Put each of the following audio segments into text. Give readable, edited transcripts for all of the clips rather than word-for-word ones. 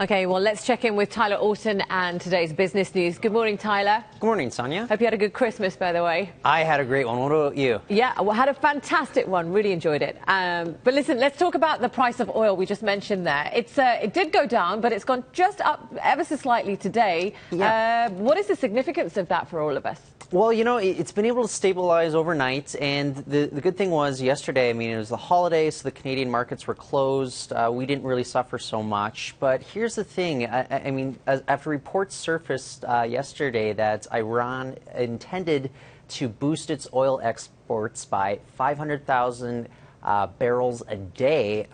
Okay, well, let's check in with Tyler Orton and today's business news. Good morning, Tyler. Good morning, Sonia. Hope you had a good Christmas, by the way. I had a great one. What about you? Yeah, well, had a fantastic one. Really enjoyed it. But listen, let's talk about the price of oil we just mentioned there. It did go down, but it's gone just up ever so slightly today. Yeah. What is the significance of that for all of us? Well, you know, it's been able to stabilize overnight, and the good thing was yesterday, I mean, it was the holiday, so the Canadian markets were closed. We didn't really suffer so much. But here's the thing. I mean, after reports surfaced yesterday that Iran intended to boost its oil exports by 500,000 barrels a day,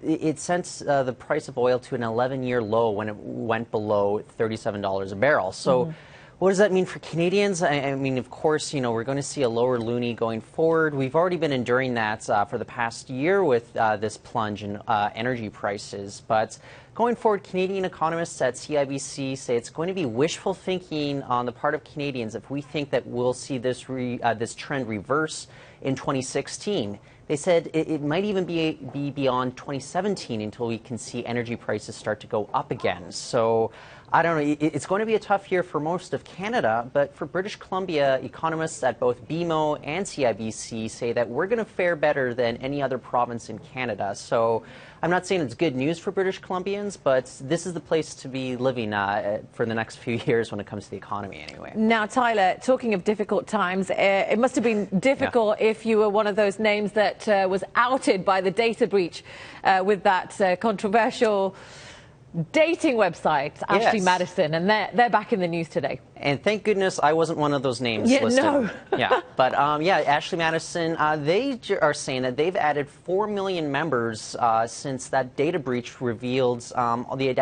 it sent the price of oil to an 11-year low when it went below $37 a barrel. So. What does that mean for Canadians? I mean, of course, you know, we're going to see a lower loonie going forward. We've already been enduring that for the past year with this plunge in energy prices. But going forward, Canadian economists at CIBC say it's going to be wishful thinking on the part of Canadians if we think that we'll see this trend reverse in 2016. They said it might even be beyond 2017 until we can see energy prices start to go up again. So I don't know. It's going to be a tough year for most of Canada, but for British Columbia, economists at both BMO and CIBC say that we're going to fare better than any other province in Canada. So I'm not saying it's good news for British Columbians, but this is the place to be living for the next few years when it comes to the economy anyway. Now, Tyler, talking of difficult times, it must have been difficult if you were one of those names that was outed by the data breach with that controversial dating website, Ashley Madison, and they're back in the news today. And thank goodness I wasn't one of those names listed. No. But Ashley Madison, they are saying that they've added 4 million members since that data breach revealed the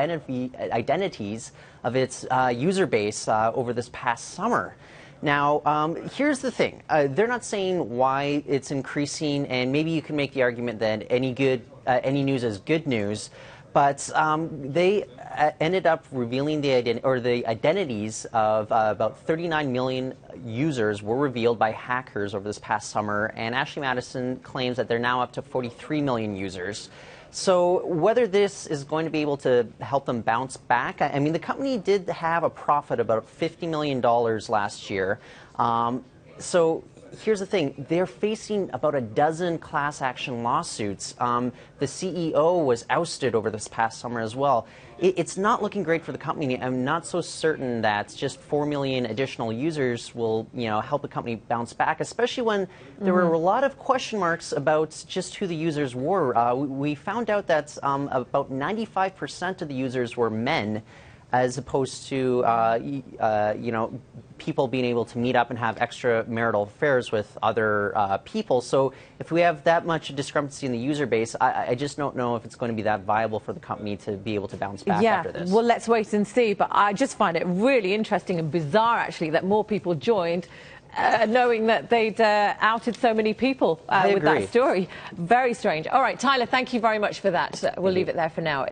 identities of its user base over this past summer. Now, here's the thing. They're not saying why it's increasing, and maybe you can make the argument that any news is good news. But they ended up revealing the identities of about 39 million users were revealed by hackers over this past summer, and Ashley Madison claims that they're now up to 43 million users. So whether this is going to be able to help them bounce back, I mean, the company did have a profit of about $50 million last year. So here's the thing. They're facing about a dozen class action lawsuits. The CEO was ousted over this past summer as well. It's not looking great for the company. I'm not so certain that just 4 million additional users will, help the company bounce back, especially when there were a lot of question marks about just who the users were. We found out that about 95% of the users were men, as opposed to, people being able to meet up and have extramarital affairs with other people. So if we have that much discrepancy in the user base, I just don't know if it's going to be that viable for the company to be able to bounce back after this. Well, let's wait and see. But I just find it really interesting and bizarre, actually, that more people joined, knowing that they'd outed so many people with that story. Very strange. All right, Tyler, thank you very much for that. We'll leave it there for now.